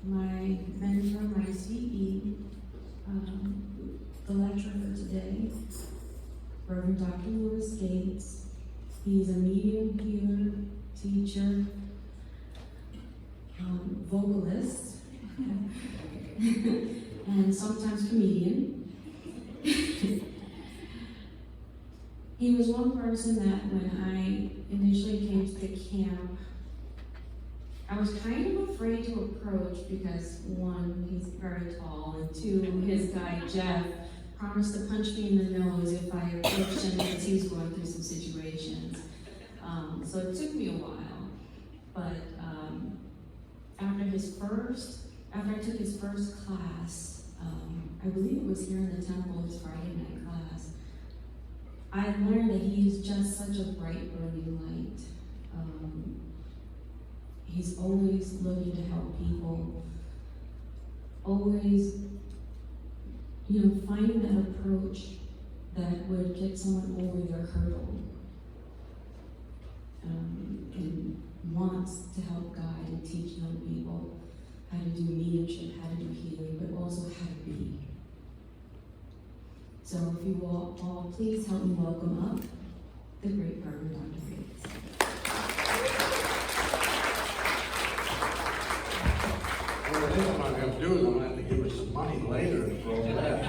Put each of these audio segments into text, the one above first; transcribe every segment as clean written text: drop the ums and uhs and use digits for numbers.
my mentor, my Msc.D, the lecturer for today, Reverend Dr. Lewis Gates. He's a medium healer, teacher, vocalist, and sometimes comedian. He was one person that when I initially came to the camp, I was kind of afraid to approach because one, he's very tall, and two, his guy Jeff promised to punch me in the nose if I approached him because he was going through some situations. So it took me a while, but after I took his first class, I believe it was here in the temple, his Friday night class, I learned that he is just such a bright, burning light. He's always looking to help people, always, finding that approach that would get someone over their hurdle, and wants to help guide and teach young people how to do mediumship, how to do healing, but also how to be. So if you will all please help me welcome up the great Reverend Dr. Gates. Well, I think what I'm going to do is I'm going to have to give her some money later for all that.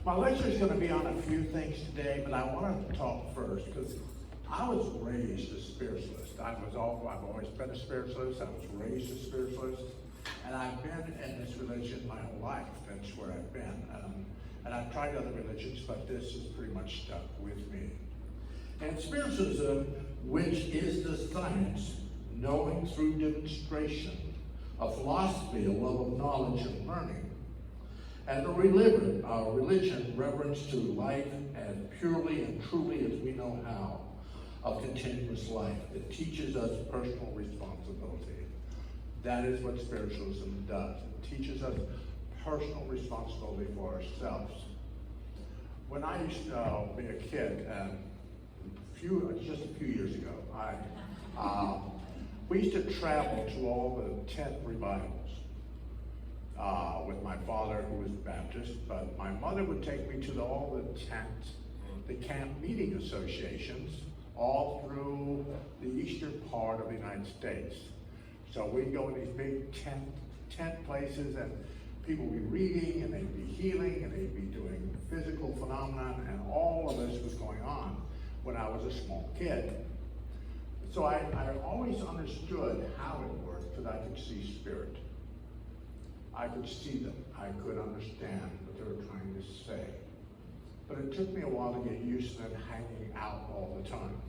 My lecture is going to be on a few things today, but I want to talk first because I was raised a spiritualist. I've always been a spiritualist. I was raised a spiritualist, and I've been in this religion my whole life. That's where I've been. And I've tried other religions, but this is pretty much stuck with me. And spiritualism, which is the science, knowing through demonstration, a philosophy, a love of knowledge and learning, and a religion reverence to life as purely and truly as we know how, of continuous life. It teaches us personal responsibility. That is what spiritualism does. It teaches us personal responsibility for ourselves. When I used to be a kid, just a few years ago, we used to travel to all the tent revivals with my father, who was Baptist, but my mother would take me to all the camp meeting associations all through the eastern part of the United States. So we'd go in these big tent places, and people would be reading, and they'd be healing, and they'd be doing physical phenomenon, and all of this was going on when I was a small kid. So I always understood how it worked because I could see spirit. I could see them. I could understand what they were trying to say. But it took me a while to get used to them hanging out all the time.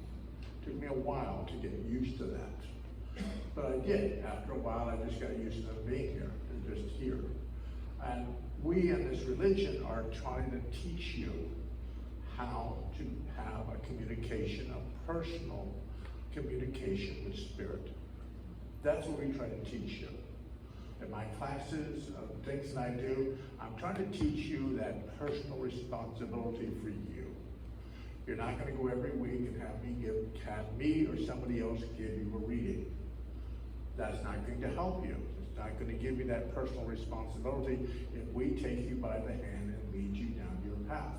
It took me a while to get used to that. But I did. After a while, I just got used to them being here. They're just here. And we in this religion are trying to teach you how to have a communication, a personal communication with spirit. That's what we try to teach you. In my classes, things that I do, I'm trying to teach you that personal responsibility for you. You're not going to go every week and have me or somebody else give you a reading. That's not going to help you. It's not going to give you that personal responsibility if we take you by the hand and lead you down your path.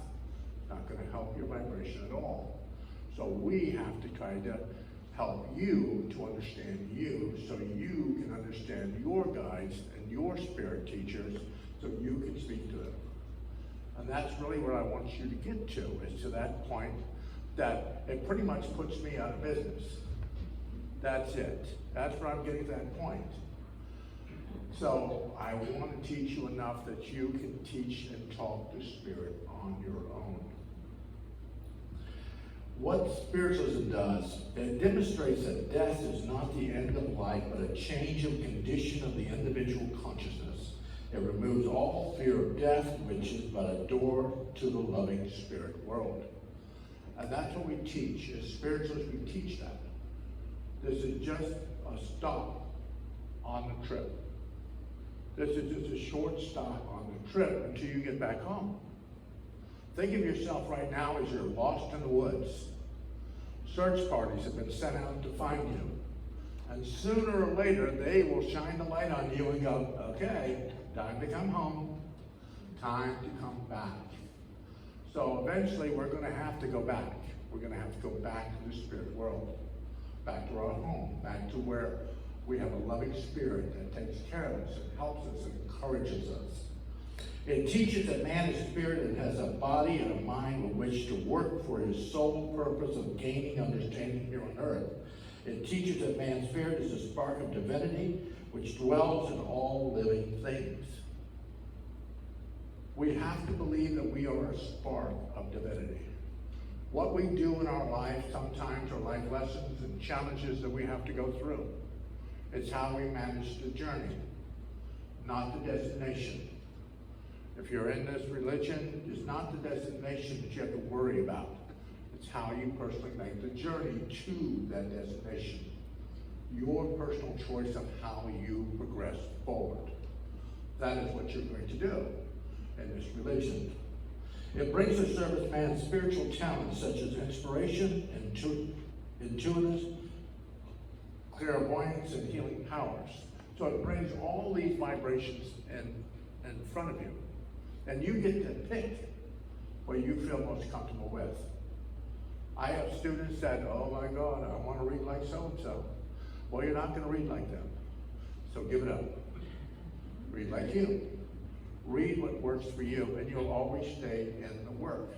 It's not going to help your vibration at all. So we have to try to help you to understand you so you can understand your guides and your spirit teachers so you can speak to them. And that's really where I want you to get to, is to that point that it pretty much puts me out of business. That's it. That's where I'm getting to that point. So I want to teach you enough that you can teach and talk to spirit on your own. What spiritualism does, it demonstrates that death is not the end of life, but a change of condition of the individual consciousness. It removes all fear of death, which is but a door to the loving spirit world. And that's what we teach. As spiritualists, we teach that. This is just a stop on the trip. This is just a short stop on the trip until you get back home. Think of yourself right now as you're lost in the woods. Search parties have been sent out to find you. And sooner or later, they will shine the light on you and go, okay, time to come home, time to come back. So eventually, we're going to have to go back. We're going to have to go back to the spirit world, back to our home, back to where we have a loving spirit that takes care of us and helps us and encourages us. It teaches that man is spirit and has a body and a mind with which to work for his sole purpose of gaining understanding here on earth. It teaches that man's spirit is a spark of divinity which dwells in all living things. We have to believe that we are a spark of divinity. What we do in our life sometimes are life lessons and challenges that we have to go through. It's how we manage the journey, not the destination. If you're in this religion, it's not the destination that you have to worry about. It's how you personally make the journey to that destination. Your personal choice of how you progress forward. That is what you're going to do in this religion. It brings to service man's spiritual talents such as inspiration, intuitiveness, clairvoyance, and healing powers. So it brings all these vibrations in front of you. And you get to pick what you feel most comfortable with. I have students that, oh my God, I want to read like so-and-so. Well, you're not going to read like them. So give it up. Read like you. Read what works for you, and you'll always stay in the work.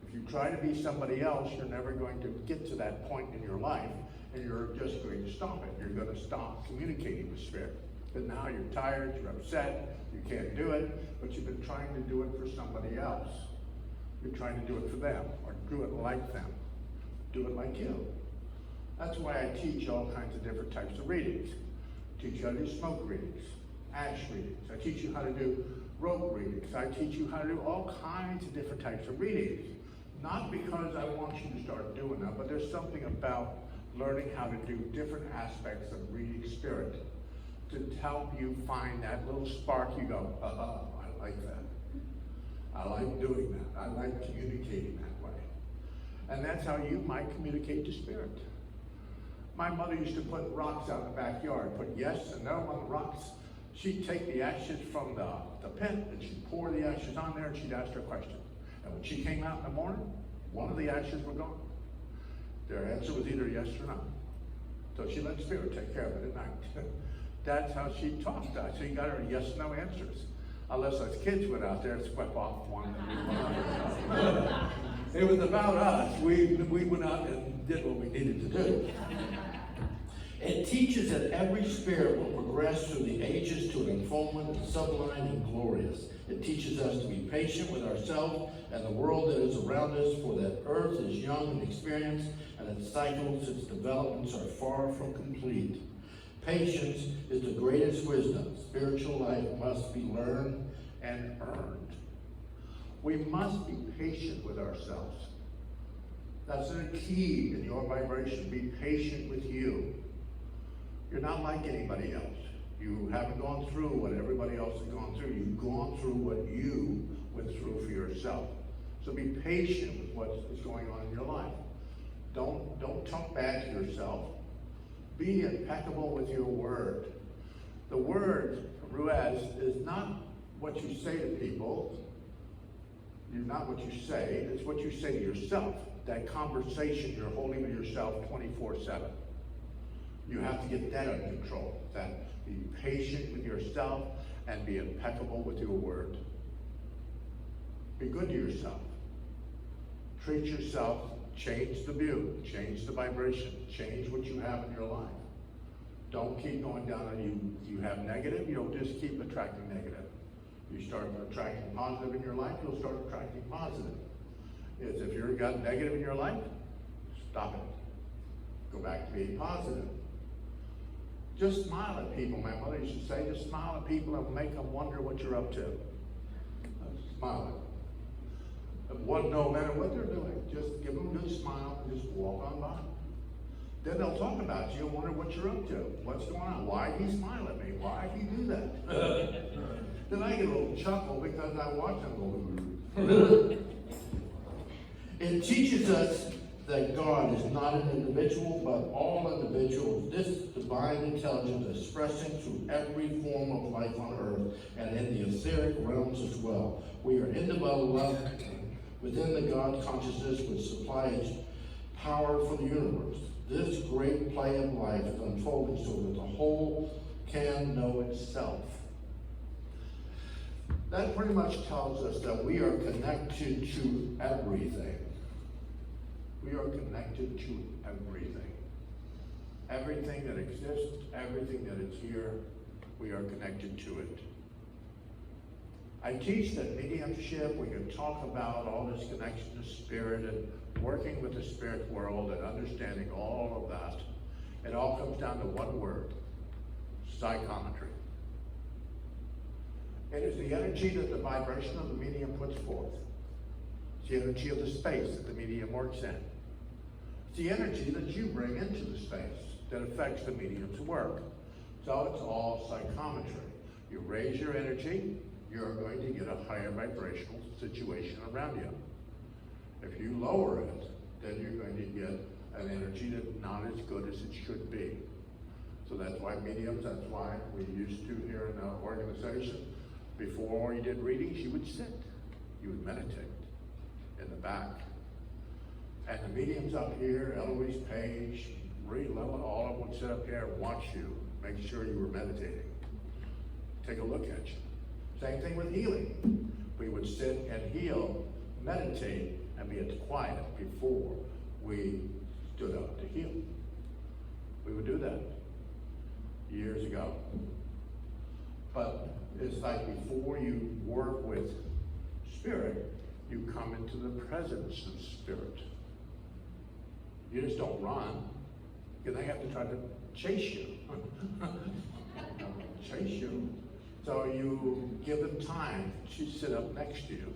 If you try to be somebody else, you're never going to get to that point in your life, and you're just going to stop it. You're going to stop communicating with spirit. But now you're tired, you're upset, you can't do it, but you've been trying to do it for somebody else. You're trying to do it for them, or do it like them. Do it like you. That's why I teach all kinds of different types of readings. I teach you how to do smoke readings, ash readings. I teach you how to do rope readings. I teach you how to do all kinds of different types of readings. Not because I want you to start doing that, but there's something about learning how to do different aspects of reading spirit to help you find that little spark. You go, I like that. I like doing that. I like communicating that way. And that's how you might communicate to spirit. My mother used to put rocks out in the backyard, put yes and no on the rocks. She'd take the ashes from the pit and she'd pour the ashes on there and she'd ask her a question. And when she came out in the morning, one of the ashes were gone. Their answer was either yes or no. So she let spirit take care of it at night. That's how she talked. So you got her yes and no answers. Unless those kids went out there and swept off one. It was about us. We went out and did what we needed to do. It teaches that every spirit will progress through the ages to an unfoldment sublime and glorious. It teaches us to be patient with ourselves and the world that is around us, for that earth is young in experience, and its cycles, its developments are far from complete. Patience is the greatest wisdom. Spiritual life must be learned and earned. We must be patient with ourselves. That's the key in your vibration. Be patient with you. You're not like anybody else. You haven't gone through what everybody else has gone through. You've gone through what you went through for yourself. So be patient with what is going on in your life. Don't talk bad to yourself. Be impeccable with your word. The word, Ruiz, is not what you say to people. It's not what you say. It's what you say to yourself. That conversation you're holding with yourself 24/7. You have to get that under control. That be patient with yourself and be impeccable with your word. Be good to yourself. Treat yourself. Change the view. Change the vibration. Change what you have in your life. Don't keep going down on you have negative. You don't just keep attracting negative. You start attracting positive in your life, you'll start attracting positive. If you've got negative in your life, stop it. Go back to being positive. Just smile at people. My mother used to say, just smile at people and make them wonder what you're up to. Smile at them. No matter what they're doing, just give them a good smile and just walk on by. Then they'll talk about you and wonder what you're up to. What's going on? Why did he smile at me? Why did he do that? Then I get a little chuckle because I watch them go. It teaches us that God is not an individual, but all individuals, this divine intelligence expressing through every form of life on earth and in the etheric realms as well. We are indwelt within the God consciousness which supplies power for the universe. This great play of life is unfolding so that the whole can know itself. That pretty much tells us that we are connected to everything. We are connected to everything. Everything that exists, everything that is here, we are connected to it. I teach that mediumship, we can talk about all this connection to spirit and working with the spirit world and understanding all of that. It all comes down to one word: psychometry. It is the energy that the vibration of the medium puts forth. It's the energy of the space that the medium works in. It's the energy that you bring into the space that affects the medium's work. So it's all psychometry. You raise your energy, you're going to get a higher vibrational situation around you. If you lower it, then you're going to get an energy that's not as good as it should be. So that's why mediums, that's why we used to here in our organization, before you did readings, you would sit, you would meditate in the back. And the mediums up here, Eloise Page, Marie Lilla, all of them would sit up here and watch you, make sure you were meditating. Take a look at you. Same thing with healing. We would sit and heal, meditate, and be at the quiet before we stood up to heal. We would do that years ago. But it's like before you work with spirit, you come into the presence of spirit. You just don't run, because they have to try to chase you. Chase you. So you give them time to sit up next to you,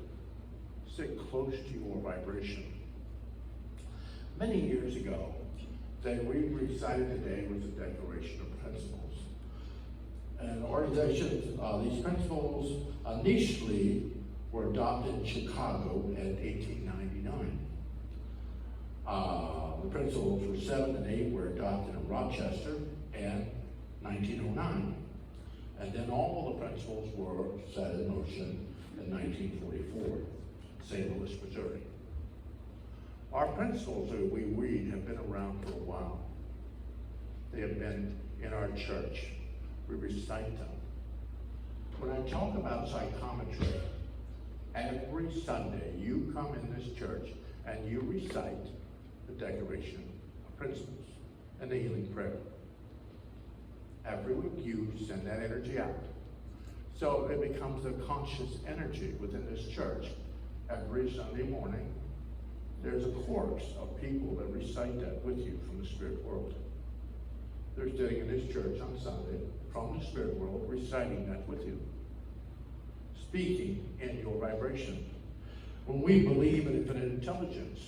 sit close to your vibration. Many years ago, that we recited today was a Declaration of Principles. And organizations, these principles initially were adopted in Chicago in 1899. The principles were 7 and 8 were adopted in Rochester in 1909. And then all the principles were set in motion in 1944, St. Louis, Missouri. Our principles that we read have been around for a while. They have been in our church. We recite them. When I talk about psychometry, every Sunday you come in this church and you recite the Declaration of Principles and the healing prayer. Every week you send that energy out. So it becomes a conscious energy within this church. Every Sunday morning, there's a chorus of people that recite that with you from the spirit world. They're sitting in this church on Sunday from the spirit world, reciting that with you, speaking in your vibration. When we believe in infinite intelligence,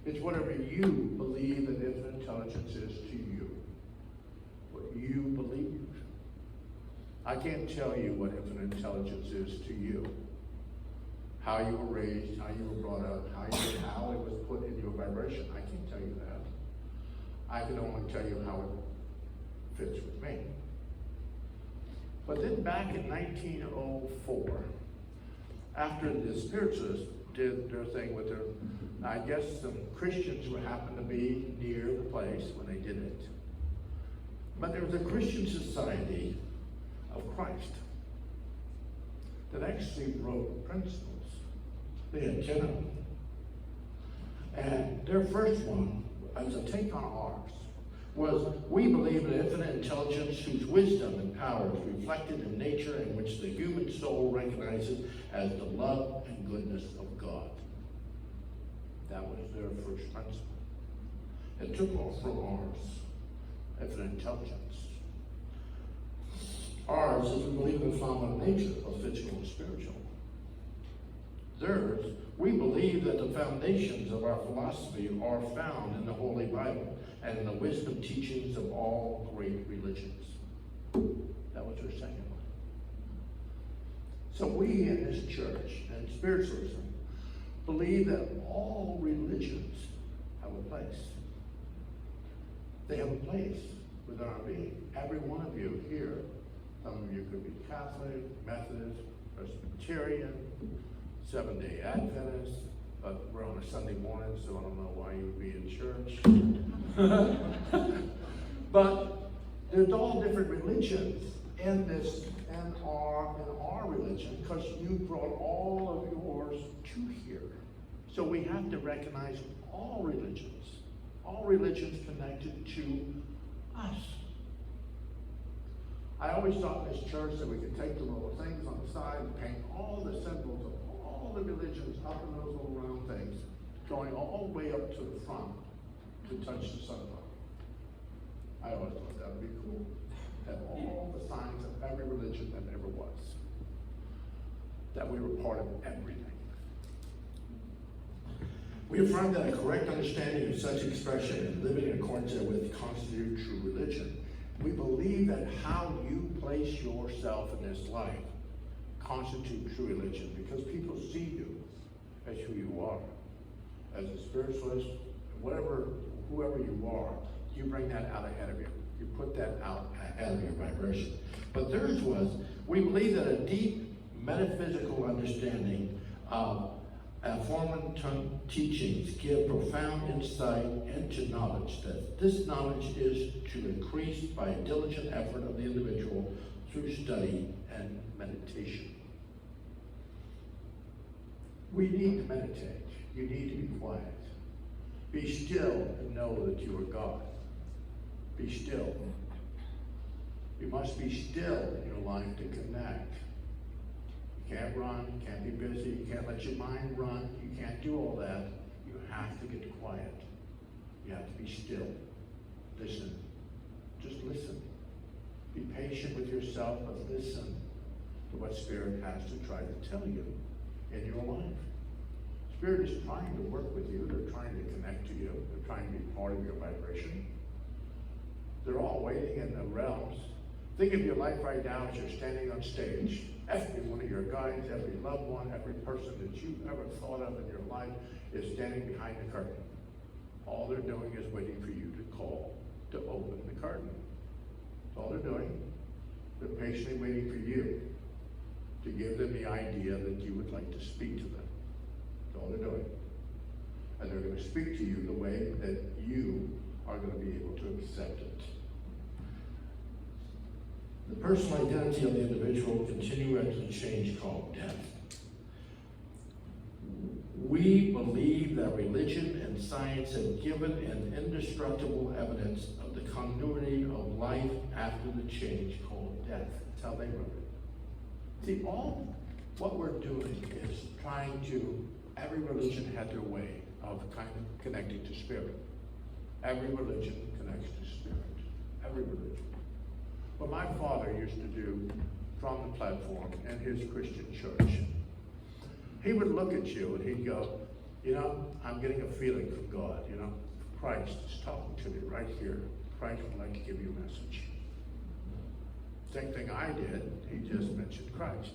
it's whatever you believe that infinite intelligence is to you. What you believe. I can't tell you what infinite intelligence is to you. How you were raised, how you were brought up, how it was put in your vibration. I can't tell you that. I can only tell you how it fits with me. But then back in 1904, after the spiritualists did their thing with their, I guess some Christians who happened to be near the place when they did it. But there was a Christian Society of Christ that actually wrote principles. They had 10 of them. And their first one, as a take on ours, was, we believe in infinite intelligence whose wisdom and power is reflected in nature and which the human soul recognizes as the love and goodness of God. That was their first principle. It took off from ours, infinite intelligence. Ours is we believe in the phenomenal nature of physical and spiritual. Theirs, we believe that the foundations of our philosophy are found in the Holy Bible and in the wisdom teachings of all great religions. That was their second one. So we in this church and spiritualism believe that all religions have have a place. They have a place within our being. Every one of you here, some of you could be Catholic, Methodist, Presbyterian, Seventh-day Adventist, but we're on a Sunday morning, so I don't know why you would be in church. But there's all different religions in this, in our religion, because you brought all of yours to here. So we have to recognize all religions connected to us. I always thought in this church that we could take the little things on the side and paint all the symbols of all the religions up in those little round things, going all the way up to the front to touch the sunlight. I always thought that would be cool. Have all the signs of every religion that ever was. That we were part of everything. We affirm that a correct understanding of such expression and living in accordance therewith constitute true religion. We believe that how you place yourself in this life constitutes true religion because people see you as who you are. As a spiritualist, whoever you are, you bring that out ahead of you. You put that out ahead of your vibration. But theirs was, we believe that a deep metaphysical understanding of aforementioned teachings give profound insight into knowledge, that this knowledge is to increase by a diligent effort of the individual through study and meditation. We need to meditate. You need to be quiet. Be still and know that you are God. Be still. You must be still in your life to connect. You can't run, you can't be busy, you can't let your mind run, you can't do all that. You have to get quiet. You have to be still. Listen. Just listen. Be patient with yourself, but listen to what Spirit has to try to tell you in your life. Spirit is trying to work with you. They're trying to connect to you. They're trying to be part of your vibration. They're all waiting in the realms. Think of your life right now as you're standing on stage. Every one of your guides, every loved one, every person that you've ever thought of in your life is standing behind the curtain. All they're doing is waiting for you to call to open the curtain. That's all they're doing. They're patiently waiting for you to give them the idea that you would like to speak to them. That's all they're doing. And they're going to speak to you the way that you are going to be able to accept it. The personal identity of the individual will continue as a change called death. We believe that religion and science have given an indestructible evidence of the continuity of life after the change called death. That's how they wrote it. See, all what we're doing is trying to, every religion had their way of kind of connecting to spirit. Every religion connects to spirit. Every religion. What my father used to do from the platform in his Christian church, he would look at you and he'd go, you know, I'm getting a feeling from God, you know, Christ is talking to me right here. Christ would like to give you a message. Same thing I did, he just mentioned Christ.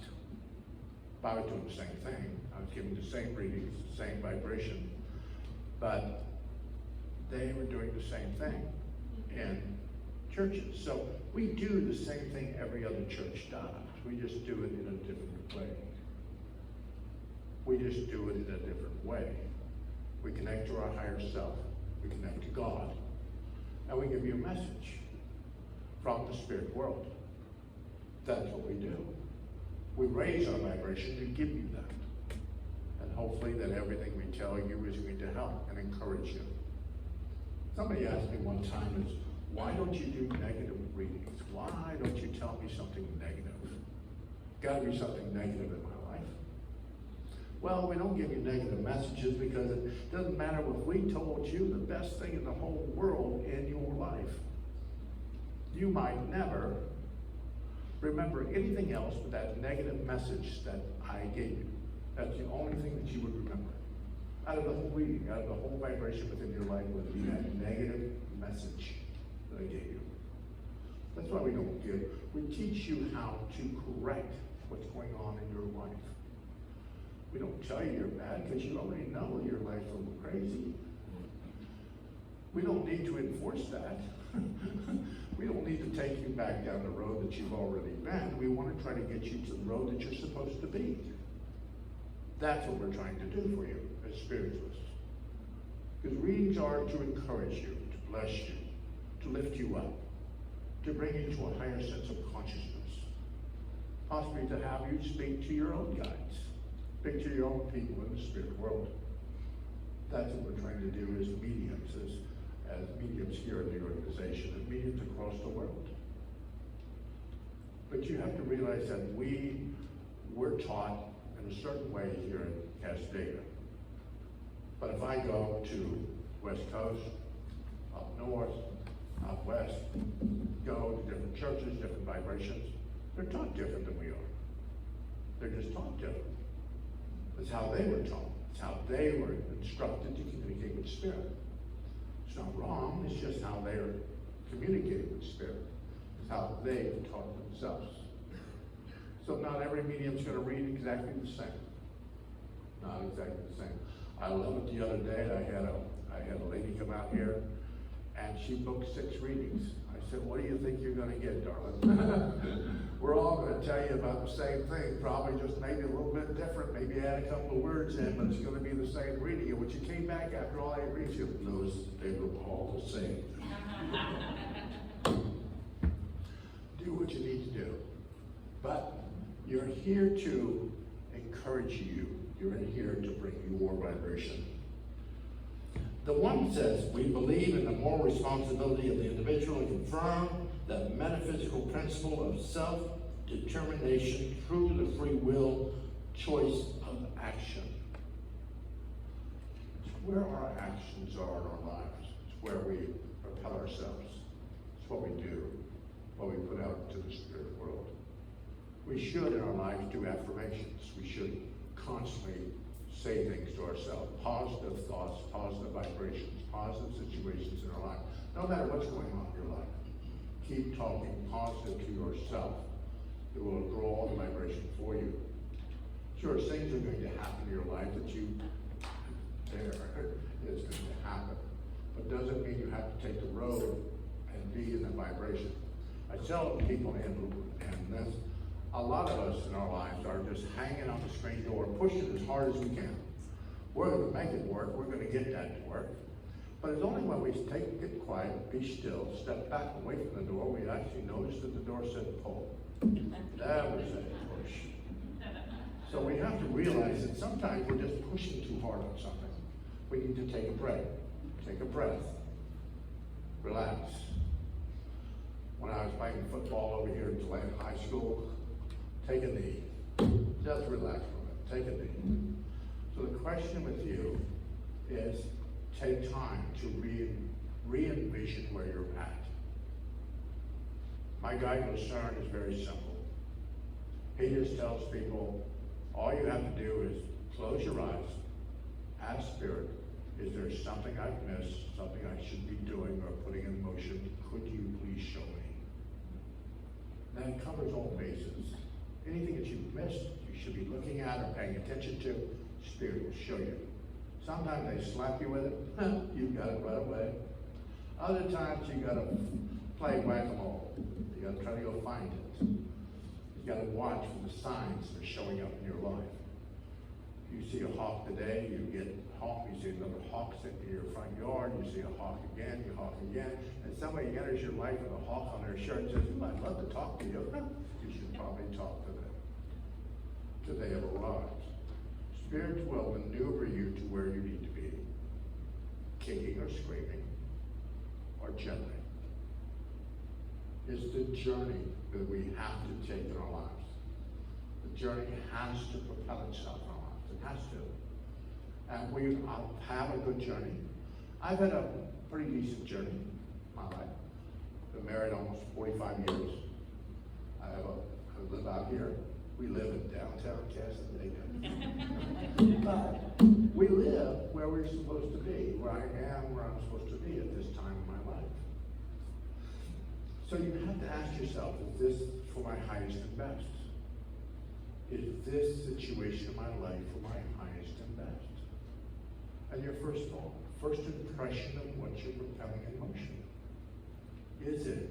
I was doing the same thing. I was giving the same readings, the same vibration, but they were doing the same thing in churches. So we do the same thing every other church does. We just do it in a different way. We just do it in a different way. We connect to our higher self. We connect to God. And we give you a message from the spirit world. That's what we do. We raise our vibration to give you that. And hopefully that everything we tell you is going to help and encourage you. Somebody asked me one time, why don't you do negative readings? Why don't you tell me something negative? Got to be something negative in my life. Well, we don't give you negative messages because it doesn't matter if we told you the best thing in the whole world in your life. You might never remember anything else but that negative message that I gave you. That's the only thing that you would remember. Out of the whole reading, out of the whole vibration within your life would be that negative message that I gave you. That's why we don't give. We teach you how to correct what's going on in your life. We don't tell you you're bad because you already know your life's a little crazy. We don't need to enforce that. We don't need to take you back down the road that you've already been. We want to try to get you to the road that you're supposed to be. That's what we're trying to do for you as spiritualists. Because readings are to encourage you, to bless you, to lift you up, to bring you to a higher sense of consciousness. Possibly to have you speak to your own guides, speak to your own people in the spirit world. That's what we're trying to do as mediums, as mediums here in the organization, as mediums across the world. But you have to realize that we're taught in a certain way here in Casadega. But if I go to West Coast, up north, out west, go to different churches, different vibrations, they're taught different than we are. They're just taught different. That's how they were taught. It's how they were instructed to communicate with spirit. It's not wrong, it's just how they're communicating with spirit. It's how they taught themselves. So not every medium's going to read exactly the same. Not exactly the same. I love it. The other day I had a lady come out here and she booked 6 readings. I said, what do you think you're going to get, darling? We're all going to tell you about the same thing, probably just maybe a little bit different, maybe add a couple of words in, but it's going to be the same reading. And when you came back after all 8 readings, you noticed they were all the same. Do what you need to do. But you're here to encourage you. You're in here to bring your vibration. The one says, we believe in the moral responsibility of the individual and confirm the metaphysical principle of self-determination through the free will choice of action. It's where our actions are in our lives. It's where we propel ourselves. It's what we do, what we put out into the spirit world. We should, in our lives, do affirmations. We should constantly say things to ourselves, positive thoughts, positive vibrations, positive situations in our life. No matter what's going on in your life, keep talking positive to yourself. It will grow all the vibration for you. Sure, things are going to happen in your life that you, it's going to happen. But doesn't mean you have to take the road and be in the vibration. I tell people, and this, a lot of us in our lives are just hanging on the screen door, pushing as hard as we can. We're going to make it work. We're going to get that to work. But it's only when we get quiet, be still, step back away from the door, we actually notice that the door said pull. That was a push. So we have to realize that sometimes we're just pushing too hard on something. We need to take a break. Take a breath. Relax. When I was playing football over here at Deland High School, take a knee. Just relax from it. Take a knee. So the question with you is take time to re-envision where you're at. My guide Lucerne is very simple. He just tells people, all you have to do is close your eyes, ask Spirit, is there something I've missed, something I should be doing or putting in motion? Could you please show me? That covers all bases. Anything that you've missed, you should be looking at or paying attention to, Spirit will show you. Sometimes they slap you with it, you've got it right away. Other times you gotta play whack-a-mole. You gotta try to go find it. You gotta watch for the signs that are showing up in your life. You see a hawk today, you get a hawk, you see another hawk sitting in your front yard, you see a hawk again, you hawk again, and somebody enters your life with a hawk on their shirt and says, I'd love to talk to you. You should probably talk to them till they have arrived. Spirit will maneuver you to where you need to be, kicking or screaming, or gently. It's the journey that we have to take in our lives. The journey has to propel itself in our lives. It has to. And we have a good journey. I've had a pretty decent journey in my life. Been married almost 45 years. I live out here. We live in downtown Casadega. But we live where we're supposed to be, where I am, where I'm supposed to be at this time in my life. So you have to ask yourself, is this for my highest and best? Is this situation in my life for my highest and best? And your first thought, first impression of what you're becoming in motion. Is it?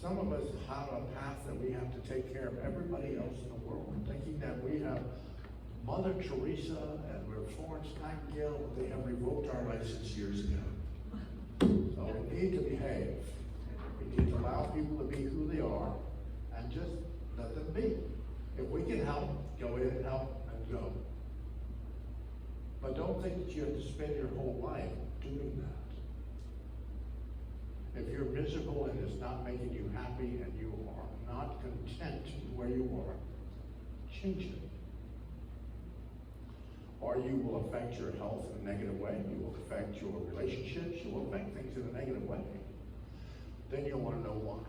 Some of us have a path that we have to take care of everybody else in the world, thinking that we have Mother Teresa and we're Florence Nightingale, but they have revoked our license years ago. So we need to behave. We need to allow people to be who they are and just let them be. If we can help, go in and help and go. But don't think that you have to spend your whole life doing that. If you're miserable and it's not making you happy and you are not content where you are, change it. Or you will affect your health in a negative way. You will affect your relationships. You will affect things in a negative way. Then you'll want to know why.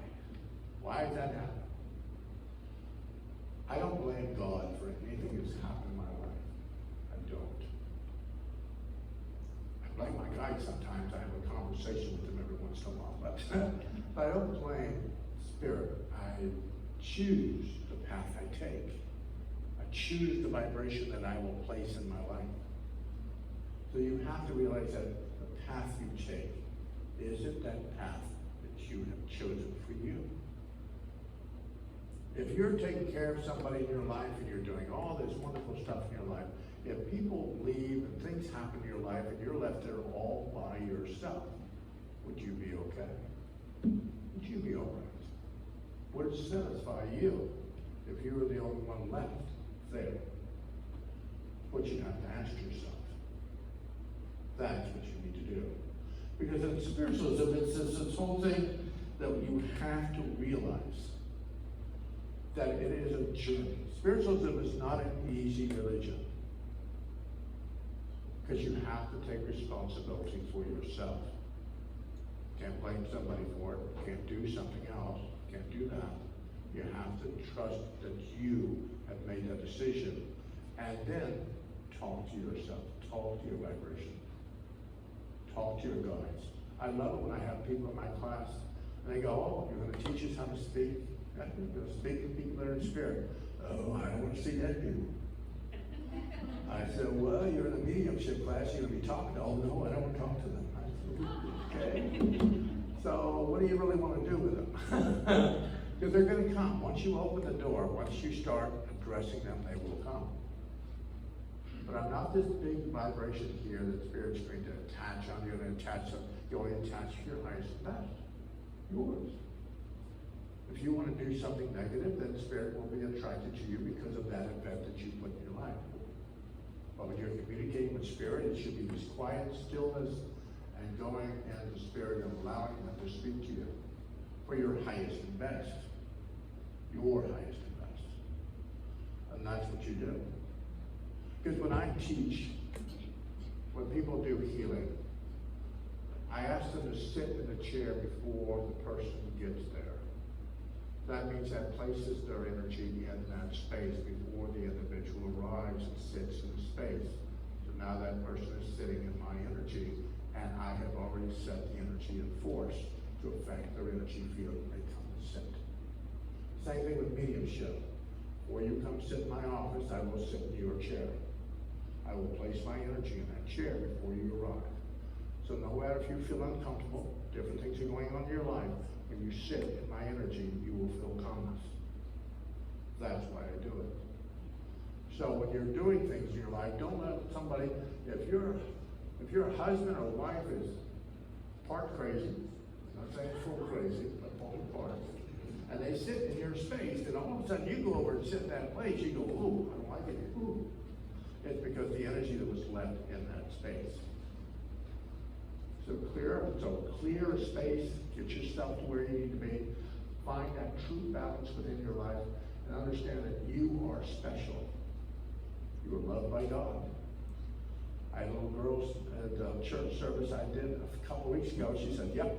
Why did that happen? I don't blame God for anything that's happened in my life. I don't. I blame my guide sometimes. I have a conversation with him every once in a while. But I don't blame Spirit. I choose the path I take. I choose the vibration that I will place in my life. So you have to realize that the path you take isn't that path that you have chosen for you. If you're taking care of somebody in your life and you're doing all this wonderful stuff in your life, if people leave and things happen in your life and you're left there all by yourself, would you be okay? Would you be all right? Would it satisfy you if you were the only one left there? What you have to ask yourself. That's what you need to do. Because in spiritualism, it's this whole thing that you have to realize that it is a journey. Spiritualism is not an easy religion. Because you have to take responsibility for yourself. Can't blame somebody for it. Can't do something else. Can't do that. You have to trust that you have made that decision. And then talk to yourself. Talk to your vibration. Talk to your guides. I love it when I have people in my class and they go, oh, you're going to teach us how to speak? You're going to speak to people that are in spirit. Oh, I don't want to see that dude. I said, well, you're in a mediumship class, you're going to be talking to, oh no, I don't want to talk to them. I said, okay. So what do you really want to do with them? Because they're going to come. Once you open the door, once you start addressing them, they will come. But I'm not this big vibration here that Spirit's going to attach on you and attach them. You only attach to your highest and best. Yours. If you want to do something negative, then Spirit will be attracted to you because of that event that you put in your life. But when you're communicating with Spirit, it should be this quiet stillness and going into the Spirit and allowing them to speak to you for your highest and best. Your highest and best. And that's what you do. Because when I teach, when people do healing, I ask them to sit in the chair before the person gets there. That means that places their energy in that space before the individual arrives and sits in the space. So now that person is sitting in my energy, and I have already set the energy in force to affect their energy field when they come and sit. Same thing with mediumship. Before you come sit in my office, I will sit in your chair. I will place my energy in that chair before you arrive. So no matter if you feel uncomfortable, different things are going on in your life, when you sit in my energy, you will feel calmness. That's why I do it. So when you're doing things in your life, don't let somebody, if your husband or wife is part crazy, I'm not saying full crazy, but only part, and they sit in your space, and all of a sudden you go over and sit in that place, you go, ooh, I don't like it, ooh. It's because the energy that was left in that space. So clear a space, get yourself to where you need to be, find that true balance within your life, and understand that you are special. You are loved by God. I had a little girl at the church service I did a couple of weeks ago. She said, yep,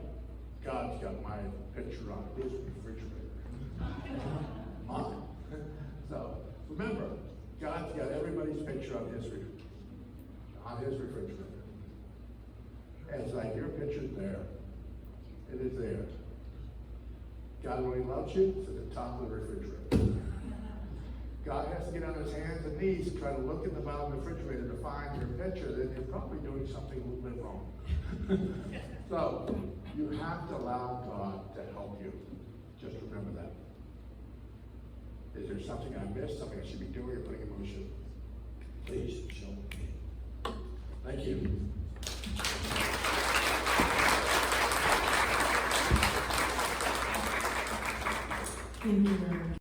God's got my picture on his refrigerator. Mine. So remember, God's got everybody's picture on his refrigerator. And it's like your picture's there. It is there. God really loves you. It's at the top of the refrigerator. God has to get on his hands and knees and try to look in the bottom of the refrigerator to find your picture, then you're probably doing something a little bit wrong. So, you have to allow God to help you. Just remember that. Is there something I missed, something I should be doing or putting in motion? Please show me. Thank you. Thank you very much.